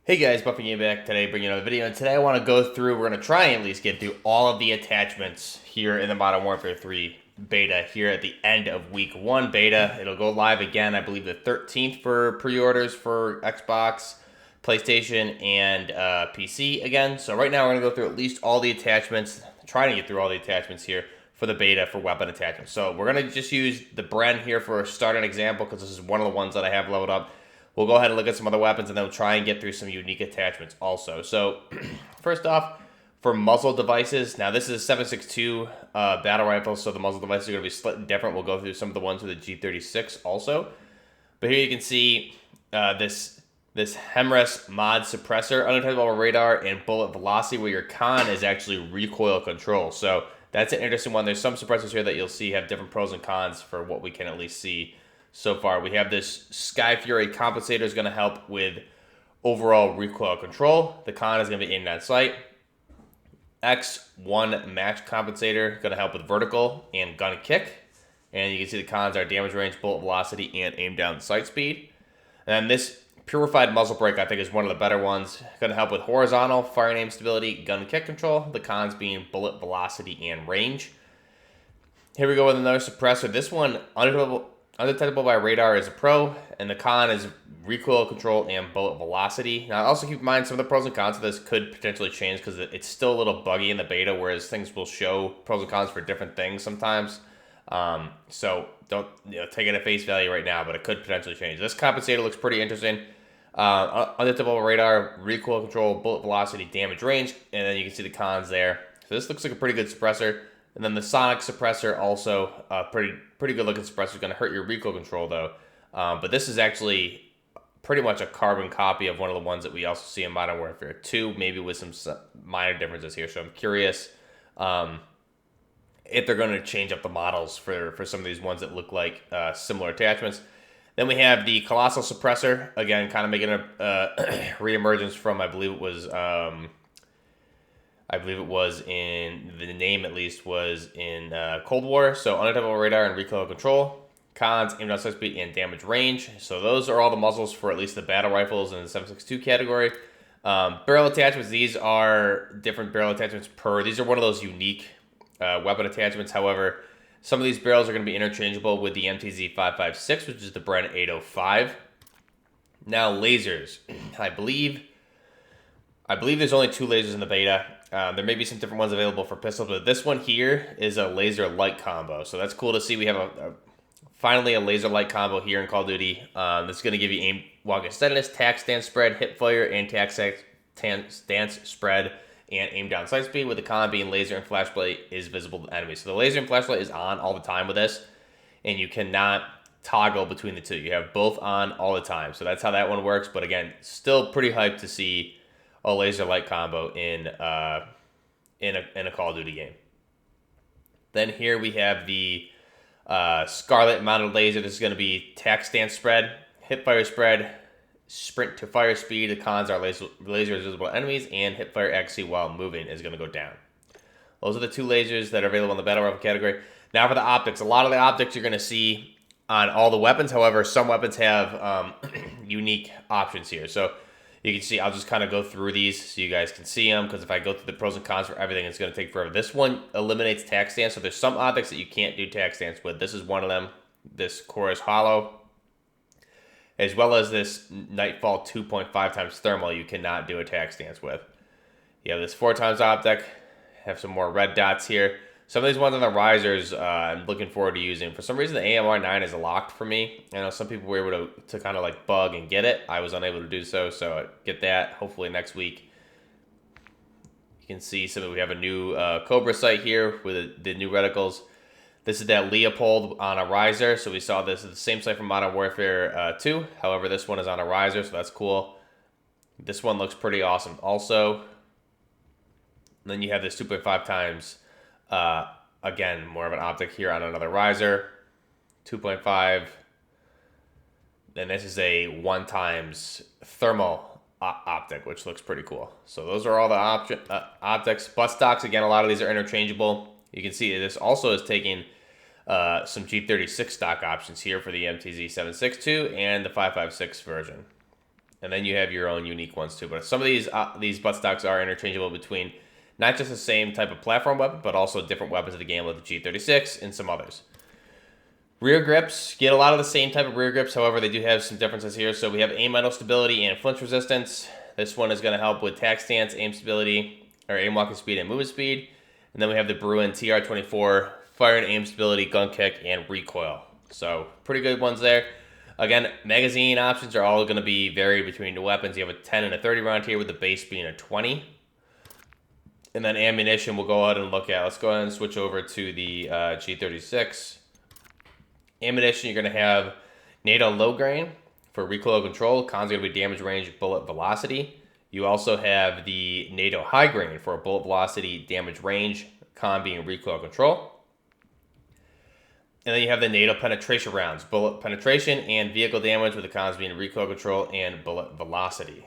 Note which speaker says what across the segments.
Speaker 1: Hey guys, Buffing you back today, bringing another video, and today I want to go through, we're going to try and at least get through all of the attachments here in the Modern Warfare 3 beta here at the end of week 1 beta. It'll go live again, I believe the 13th for pre-orders for Xbox, PlayStation, and PC again. So right now we're going to go through at least all the attachments, trying to get through all the attachments here for the beta for weapon attachments. So we're going to just use the Bren here for a starting example because this is one of the ones that I have leveled up. We'll go ahead and look at some other weapons, and then we'll try and get through some unique attachments also. So, first off, for muzzle devices, now this is a 7.62 battle rifle, so the muzzle devices are going to be slightly different. We'll go through some of the ones with the G36 also. But here you can see this Hemres mod suppressor, undetectable radar, and bullet velocity, where your con is actually recoil control. So that's an interesting one. There's some suppressors here that you'll see have different pros and cons for what we can at least see so far. We have this Sky Fury compensator is going to help with overall recoil control. The con is going to be aimed on sight. X1 match compensator going to help with vertical and gun kick. And you can see the cons are damage range, bullet velocity, and aim down sight speed. And then this purified muzzle brake I think is one of the better ones. Going to help with horizontal, fire and aim stability, gun kick control. The cons being bullet velocity and range. Here we go with another suppressor. This one, undetectable by radar is a pro, and the con is recoil control and bullet velocity. Now, also keep in mind some of the pros and cons of this could potentially change because it's still a little buggy in the beta, whereas things will show pros and cons for different things sometimes. So don't take it at face value right now, but it could potentially change. This compensator looks pretty interesting. Undetectable radar, recoil control, bullet velocity, damage range, and then you can see the cons there. So this looks like a pretty good suppressor. And then the sonic suppressor also pretty good looking suppressor. Going to hurt your recoil control though. But this is actually pretty much a carbon copy of one of the ones that we also see in Modern Warfare 2, maybe with some minor differences here. So I'm curious if they're going to change up the models for some of these ones that look like similar attachments. Then we have the Colossal Suppressor, again, kind of making a reemergence from, I believe it was in, the name at least, was in Cold War. So undetectable radar and recoil control. Cons, aim down sight speed, and damage range. So those are all the muzzles for at least the battle rifles in the 7.62 category. Barrel attachments, these are different barrel attachments these are one of those unique weapon attachments. However, some of these barrels are going to be interchangeable with the MTZ-556, which is the Bren 805. Now, lasers. I believe there's only 2 lasers in the beta. There may be some different ones available for pistols, but this one here is a laser light combo. So that's cool to see. We have finally a laser light combo here in Call of Duty. This is going to give you aim walk steadiness, tac stance spread, hip fire, and tac stance spread, and aim down sight speed, with the con being laser and flashlight is visible to enemies. So the laser and flashlight is on all the time with this, and you cannot toggle between the two. You have both on all the time. So that's how that one works. But again, still pretty hyped to see a laser light combo in a Call of Duty game. Then here we have the Scarlet mounted laser. This is going to be tac stance spread, hip fire spread, sprint to fire speed. The cons are laser is visible to enemies, and hip fire accuracy while moving is going to go down. Those are the 2 lasers that are available in the battle rifle category. Now for the optics. A lot of the optics you're going to see on all the weapons. However, some weapons have unique options here. So you can see, I'll just kind of go through these so you guys can see them, because if I go through the pros and cons for everything, it's going to take forever. This one eliminates tac stance, so there's some optics that you can't do tac stance with. This is one of them, this Chorus Hollow, as well as this Nightfall 2.5 times thermal you cannot do a tac stance with. You have this 4 times optic, have some more red dots here. Some of these ones on the risers I'm looking forward to using. For some reason, the AMR9 is locked for me. I know some people were able to kind of like bug and get it. I was unable to do so I get that hopefully next week. You can see we have a new Cobra sight here with the new reticles. This is that Leopold on a riser. So we saw this is the same sight from Modern Warfare 2. However, this one is on a riser, so that's cool. This one looks pretty awesome also. And then you have this 2.5 times... again, more of an optic here on another riser, 2.5. Then this is a 1 times thermal optic, which looks pretty cool. So those are all the optics. Butt stocks, again, a lot of these are interchangeable. You can see this also is taking some G36 stock options here for the MTZ 762 and the 556 version. And then you have your own unique ones too. But some of these buttstocks are interchangeable between not just the same type of platform weapon, but also different weapons of the game, like the G36 and some others. Rear grips, get a lot of the same type of rear grips. However, they do have some differences here. So we have aim idle stability and flinch resistance. This one is going to help with tack stance, aim stability, or aim walking speed and movement speed. And then we have the Bruin TR24, fire and aim stability, gun kick, and recoil. So pretty good ones there. Again, magazine options are all going to be varied between the weapons. You have a 10 and a 30 round here with the base being a 20. And then ammunition we'll go ahead and look at. Let's go ahead and switch over to the G36. Ammunition, you're going to have NATO low grain for recoil control. Con's going to be damage range, bullet velocity. You also have the NATO high grain for bullet velocity, damage range, con being recoil control. And then you have the NATO penetration rounds, bullet penetration and vehicle damage, with the cons being recoil control and bullet velocity.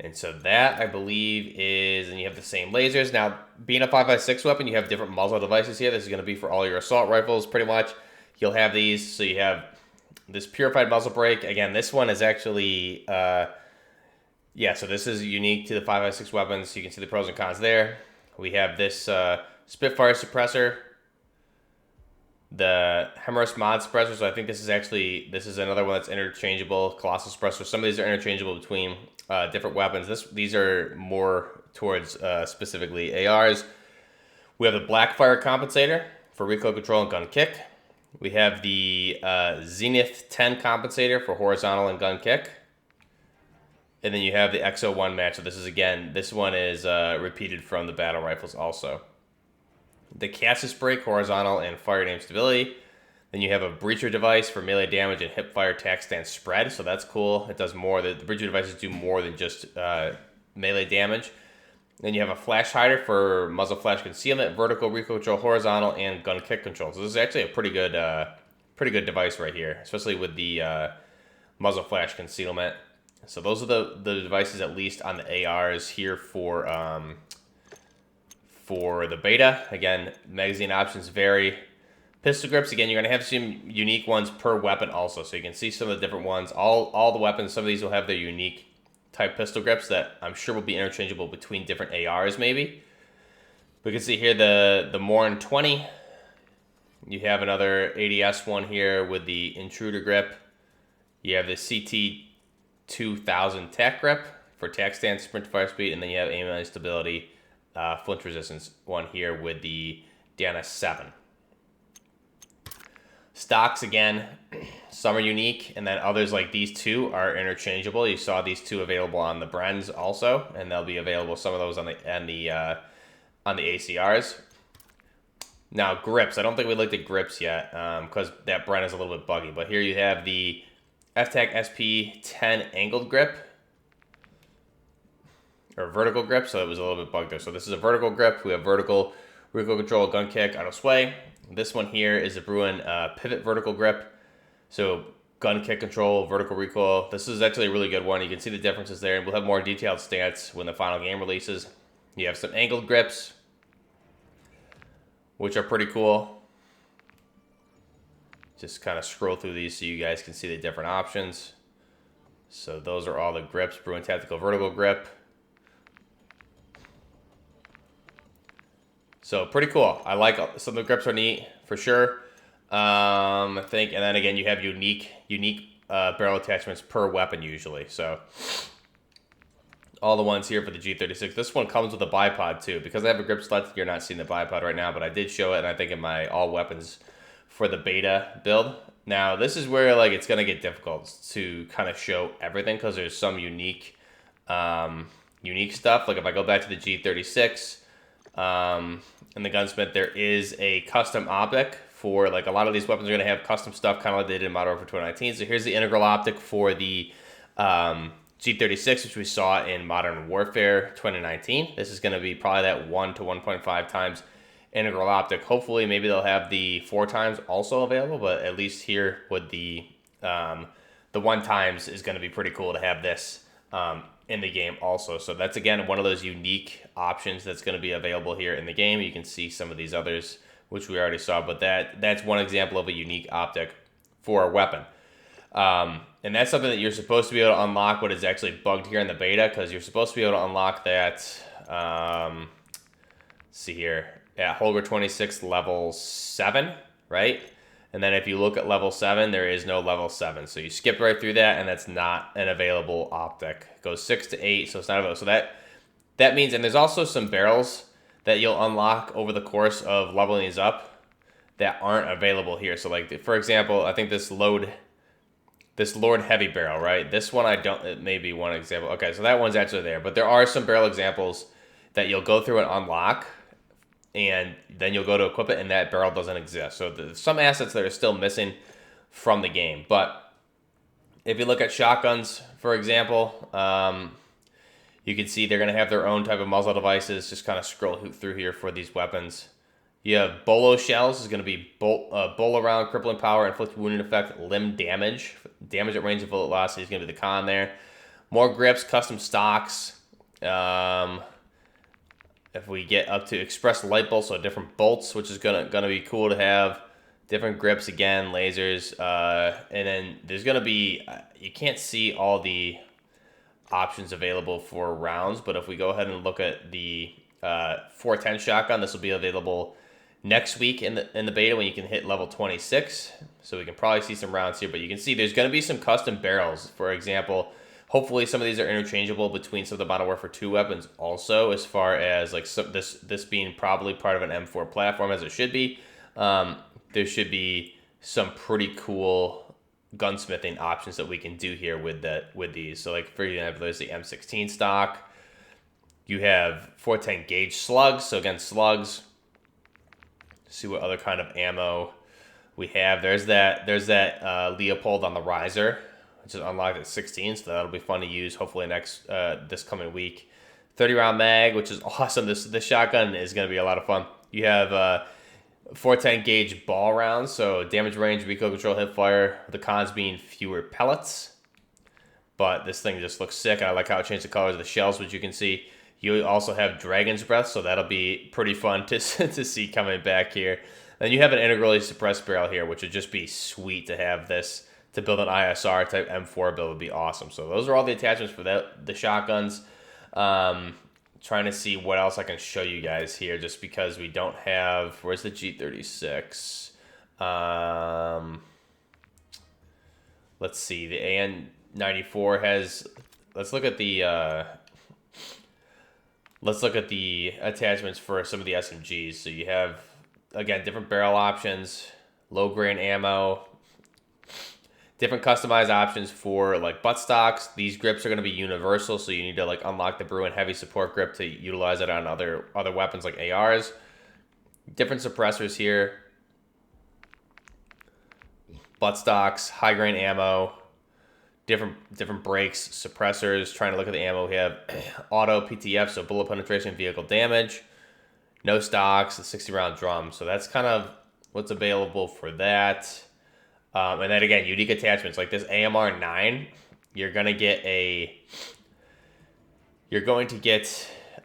Speaker 1: And so that, I believe, is, and you have the same lasers. Now, being a 5.56 weapon, you have different muzzle devices here. This is going to be for all your assault rifles, pretty much. You'll have these. So you have this purified muzzle brake. Again, this one is actually, so this is unique to the 5.56 weapons. You can see the pros and cons there. We have this Spitfire suppressor, the Hemorrhus mod suppressor. So I think this is another one that's interchangeable. Colossal suppressor. Some of these are interchangeable between different weapons. These are more towards specifically ARs. We have the Blackfire compensator for recoil control and gun kick. We have the Zenith 10 compensator for horizontal and gun kick. And then you have the XO1 match. So this one is repeated from the battle rifles also. The Cassis brake, horizontal and fire and aim stability. Then you have a breacher device for melee damage and hip fire tack stance spread. So that's cool. It does more. The breacher devices do more than just melee damage. Then you have a flash hider for muzzle flash concealment, vertical recoil control, horizontal, and gun kick control. So this is actually a pretty good device right here, especially with the muzzle flash concealment. So those are the devices, at least on the ARs here for the beta. Again, magazine options vary. Pistol grips, again, you're going to have some unique ones per weapon also. So you can see some of the different ones. All the weapons, some of these will have their unique type pistol grips that I'm sure will be interchangeable between different ARs maybe. We can see here the MWIII 20. You have another ADS one here with the intruder grip. You have the CT 2000 tack grip for tack stance, sprint to fire speed, and then you have aim and stability, flinch resistance one here with the Dana 7. Stocks, again, some are unique, and then others like these two are interchangeable. You saw these two available on the Brens also, and they'll be available, some of those on the ACRs. Now, grips. I don't think we looked at grips yet because that Bren is a little bit buggy. But here you have the FTAC SP10 angled grip, or vertical grip, so it was a little bit bugged there. So this is a vertical grip. We have vertical recoil control, gun kick, auto sway. This one here is a Bruin pivot vertical grip. So gun kick control, vertical recoil. This is actually a really good one. You can see the differences there. And we'll have more detailed stats when the final game releases. You have some angled grips, which are pretty cool. Just kind of scroll through these so you guys can see the different options. So those are all the grips. Bruin Tactical Vertical Grip. So pretty cool. I like some of the grips are neat for sure. I think, and then again, you have unique barrel attachments per weapon usually. So all the ones here for the G36. This one comes with a bipod too. Because I have a grip slot, you're not seeing the bipod right now, but I did show it, and I think in my all weapons for the beta build. Now this is where like it's gonna get difficult to kind of show everything because there's some unique stuff. Like if I go back to the G36. In the gunsmith, there is a custom optic for, like, a lot of these weapons are going to have custom stuff, kind of like they did in Modern Warfare 2019. So here's the integral optic for the G36, which we saw in Modern Warfare 2019. This is going to be probably that 1 to 1.5 times integral optic. Hopefully, maybe they'll have the 4 times also available, but at least here with the 1 times is going to be pretty cool to have this in the game also. So that's, again, one of those unique options that's going to be available here in the game. You can see some of these others, which we already saw, but that's one example of a unique optic for a weapon. And that's something that you're supposed to be able to unlock. What is actually bugged here in the beta, because you're supposed to be able to unlock that. Let's see here at Holger 26 level 7, right? And then if you look at level 7, there is no level 7. So you skip right through that, and that's not an available optic. It goes 6 to 8, so it's not available. So that means, and there's also some barrels that you'll unlock over the course of leveling these up that aren't available here. So like, for example, I think this Lord Heavy barrel, right? This one I don't, it may be one example. Okay, so that one's actually there. But there are some barrel examples that you'll go through and unlock, and then you'll go to equip it, and that barrel doesn't exist. So there's some assets that are still missing from the game. But if you look at shotguns, for example, you can see they're going to have their own type of muzzle devices. Just kind of scroll through here for these weapons. You have bolo shells. Is going to be bowl around, crippling power, inflict wounding effect, limb damage. Damage at range of bullet velocity is going to be the con there. More grips, custom stocks. If we get up to express light bolts, so different bolts, which is gonna be cool to have. Different grips again, lasers, and then there's gonna be you can't see all the options available for rounds, but if we go ahead and look at the 410 shotgun, this will be available next week in the beta when you can hit level 26. So we can probably see some rounds here, but you can see there's gonna be some custom barrels, for example. Hopefully some of these are interchangeable between some of the Modern Warfare 2 weapons also, as far as like this being probably part of an M4 platform, as it should be. There should be some pretty cool gunsmithing options that we can do here with these. So like, for example, there's the M16 stock. You have 410 gauge slugs. So again, slugs. See what other kind of ammo we have. There's that Leopold on the riser, which is unlocked at 16, so that'll be fun to use hopefully this coming week. 30-round mag, which is awesome. This shotgun is going to be a lot of fun. You have 410 gauge ball rounds, so damage range, recoil control, hip fire. The cons being fewer pellets, but this thing just looks sick. And I like how it changed the colors of the shells, which you can see. You also have Dragon's Breath, so that'll be pretty fun to see coming back here. Then you have an integrally suppressed barrel here, which would just be sweet to have this. To build an ISR type M4 build would be awesome. So those are all the attachments for the shotguns. Trying to see what else I can show you guys here, just because we don't have. Where's the G36? Let's see. The AN94 has. Let's look at the attachments for some of the SMGs. So you have, again, different barrel options, low grain ammo. Different customized options for like butt stocks. These grips are going to be universal, so you need to like unlock the Bruin heavy support grip to utilize it on other weapons like ARs. Different suppressors here. Butt stocks, high grain ammo, different brakes, suppressors. Trying to look at the ammo. We have auto PTF, so bullet penetration, vehicle damage. No stocks, the 60-round drum. So that's kind of what's available for that. And then again, unique attachments like this AMR 9. You're going to get a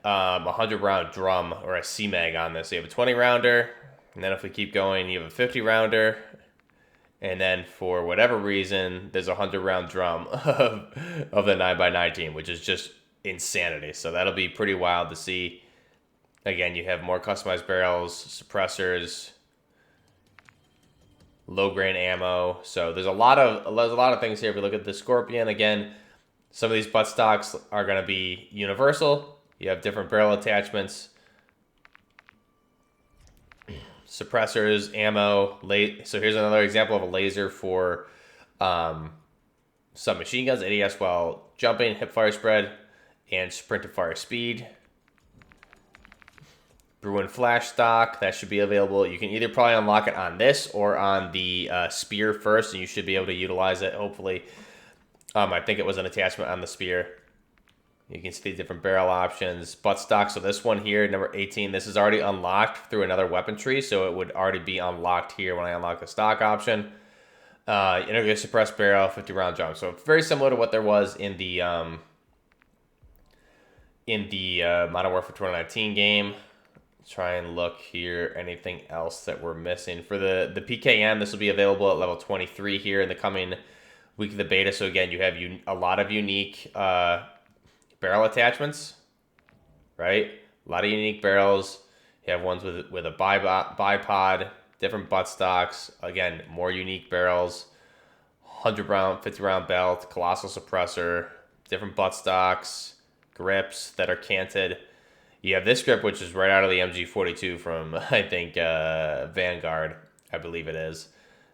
Speaker 1: 100-round drum or a CMAG on this. So you have a 20-rounder, and then if we keep going, you have a 50-rounder, and then for whatever reason, there's a 100-round drum of the 9x19, which is just insanity. So that'll be pretty wild to see. Again, you have more customized barrels, suppressors, low grain ammo. So there's a lot of things here. If we look at the Scorpion, again, some of these butt stocks are going to be universal. You have different barrel attachments, suppressors, ammo. So here's another example of a laser for submachine guns, ADS while jumping, hip fire spread, and sprint to fire speed. Bruin flash stock, that should be available. You can either probably unlock it on this or on the spear first, and you should be able to utilize it, hopefully. I think it was an attachment on the spear. You can see the different barrel options. Butt stock, so this one here, number 18, this is already unlocked through another weapon tree, so it would already be unlocked here when I unlock the stock option. Integrally suppressed barrel, 50-round drum. So very similar to what there was in the Modern Warfare 2019 game. Try and look here, anything else that we're missing. For the PKM, this will be available at level 23 here in the coming week of the beta. So again, you have a lot of unique barrel attachments, right? A lot of unique barrels. You have ones with a bipod, different butt stocks. Again, more unique barrels. 100 round, 50 round belt, colossal suppressor, different butt stocks, grips that are canted. You have this grip, which is right out of the MG42 from, I think, Vanguard, I believe it is,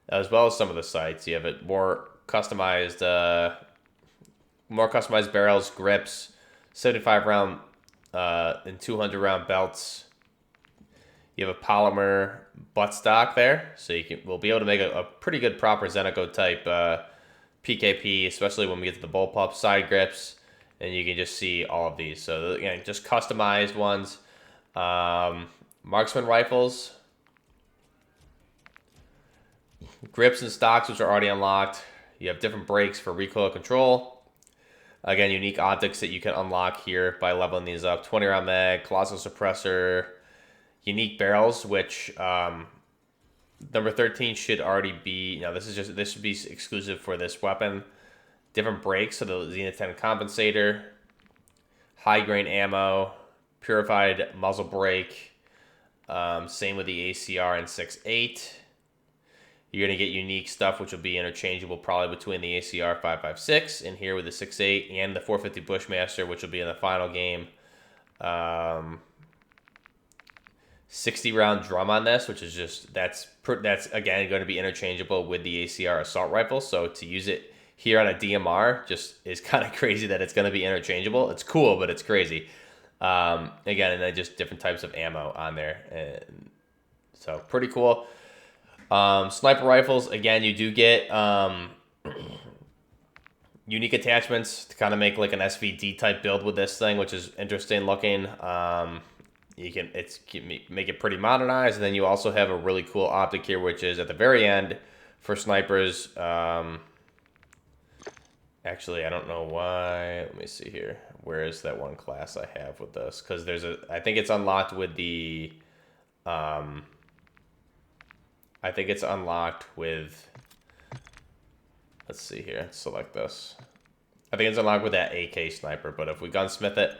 Speaker 1: as well as some of the sights. You have it more customized barrels, grips, 75 round and 200 round belts. You have a polymer buttstock there, so we'll be able to make a pretty good proper Zenico type PKP, especially when we get to the bullpup side grips, and you can just see all of these. So again, just customized ones. Marksman rifles, grips and stocks, which are already unlocked. You have different brakes for recoil control. Again, unique optics that you can unlock here by leveling these up. 20 round mag, colossal suppressor. Unique barrels, which number 13 should already be. This should be exclusive for this weapon. Different brakes, so the Zenith 10 compensator, high grain ammo, purified muzzle brake. Same with the ACR and 6.8. You're gonna get unique stuff, which will be interchangeable probably between the ACR 5.56 and here with the 6.8 and the 450 Bushmaster, which will be in the final game. 60 round drum on this, which is just that's again going to be interchangeable with the ACR assault rifle. So to use it here on a DMR just is kind of crazy that it's going to be interchangeable. It's cool, but it's crazy. Again, and then just different types of ammo on there, and so pretty cool. Sniper rifles, again, you do get unique attachments to kind of make like an SVD type build with this thing, which is interesting looking. You can make it pretty modernized, and then you also have a really cool optic here, which is at the very end for snipers. Actually, I don't know why. Let me see here. Where is that one class I have with this? Because I think it's unlocked with the. I think it's unlocked with. Let's see here. Let's select this. I think it's unlocked with that AK sniper. But if we gunsmith it,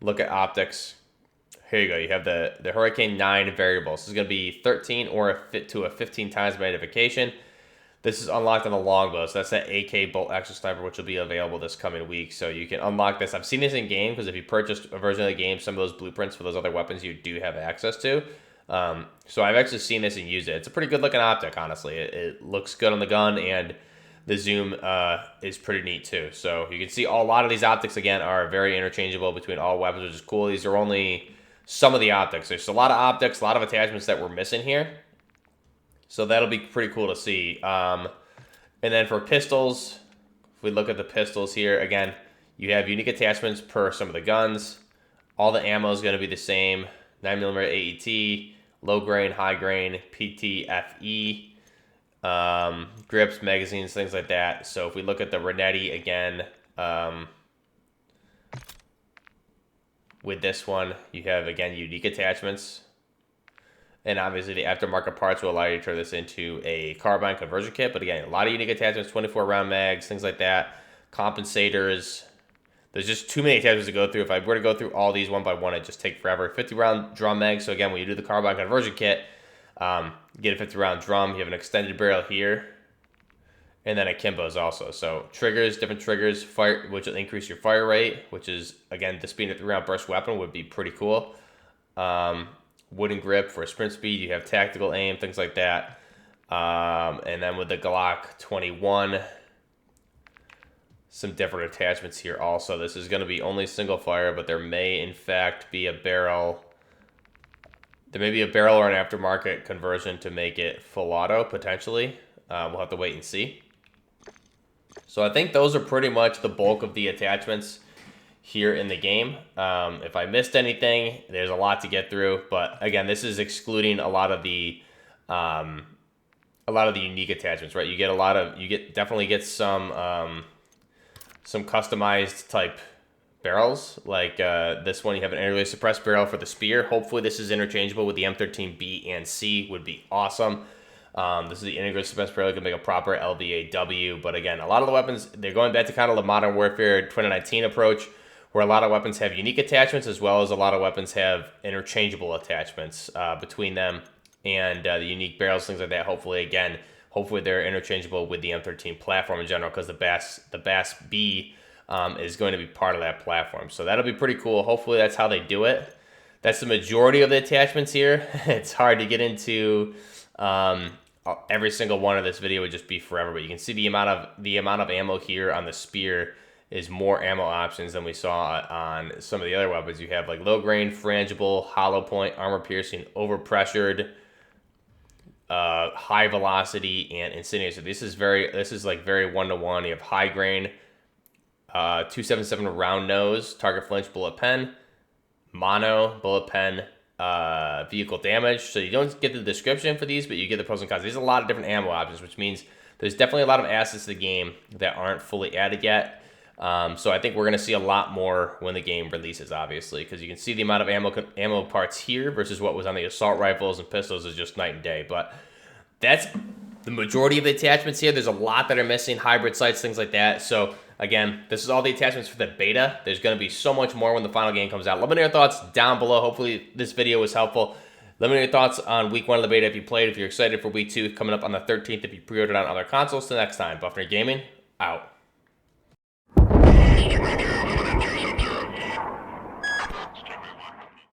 Speaker 1: look at optics. Here you go. You have the Hurricane 9 variable. This is going to be 13 or a 15 times magnification. This is unlocked on the longbow. So that's that AK bolt action sniper, which will be available this coming week. So you can unlock this. I've seen this in game because if you purchased a version of the game, some of those blueprints for those other weapons you do have access to. So I've actually seen this and used it. It's a pretty good looking optic, honestly. It looks good on the gun, and the zoom is pretty neat too. So you can see a lot of these optics, again, are very interchangeable between all weapons, which is cool. These are only some of the optics. There's a lot of optics, a lot of attachments that we're missing here. So that'll be pretty cool to see. And then for pistols, if we look at the pistols here, again, you have unique attachments per some of the guns. All the ammo is going to be the same. 9mm AET, low grain, high grain, PTFE, grips, magazines, things like that. So if we look at the Renetti again, with this one, you have, again, unique attachments. And obviously the aftermarket parts will allow you to turn this into a carbine conversion kit. But again, a lot of unique attachments, 24 round mags, things like that. Compensators. There's just too many attachments to go through. If I were to go through all these one by one, it'd just take forever. 50 round drum mag. So again, when you do the carbine conversion kit, you get a 50 round drum. You have an extended barrel here. And then akimbos also. So triggers, different triggers, fire, which will increase your fire rate, which is, again, this being a 3-round burst weapon would be pretty cool. Wooden grip for sprint speed. You have tactical aim, things like that. And then with the Glock 21, some different attachments here also. This is going to be only single fire, but there may, in fact, be a barrel. There may be a barrel or an aftermarket conversion to make it full auto, potentially. We'll have to wait and see. So I think those are pretty much the bulk of the attachments here in the game. If I missed anything, there's a lot to get through. But again, this is excluding a lot of the unique attachments, right? Definitely get some customized type barrels. Like this one, you have an aerially suppressed barrel for the spear. Hopefully this is interchangeable with the M13B and C, would be awesome. This is the integrated suppressed barrel. You can make a proper LVAW. But again, a lot of the weapons, they're going back to kind of the Modern Warfare 2019 approach, where a lot of weapons have unique attachments, as well as a lot of weapons have interchangeable attachments between them, and the unique barrels, things like that. Hopefully they're interchangeable with the M13 platform in general, because the BAS B is going to be part of that platform. So that'll be pretty cool. Hopefully that's how they do it. That's the majority of the attachments here. It's hard to get into every single one of this video. Would just be forever, but you can see the amount of ammo here on the spear is more ammo options than we saw on some of the other weapons. You have like low grain, frangible, hollow point, armor piercing, overpressured, high velocity, and incendiary. So this is like very 1-to-1. You have high grain, 277 round nose, target flinch, bullet pen, mono, bullet pen, vehicle damage. So you don't get the description for these, but you get the pros and cons. There's a lot of different ammo options, which means there's definitely a lot of assets to the game that aren't fully added yet. So I think we're going to see a lot more when the game releases, obviously, because you can see the amount of ammo parts here versus what was on the assault rifles and pistols is just night and day. But that's the majority of the attachments here. There's a lot that are missing, hybrid sights, things like that. So again, this is all the attachments for the beta. There's going to be so much more when the final game comes out. Let me know your thoughts down below. Hopefully this video was helpful. Let me know your thoughts on week 1 of the beta if you played, if you're excited for week 2 coming up on the 13th, if you pre-ordered on other consoles. Till next time, Buffner Gaming, out.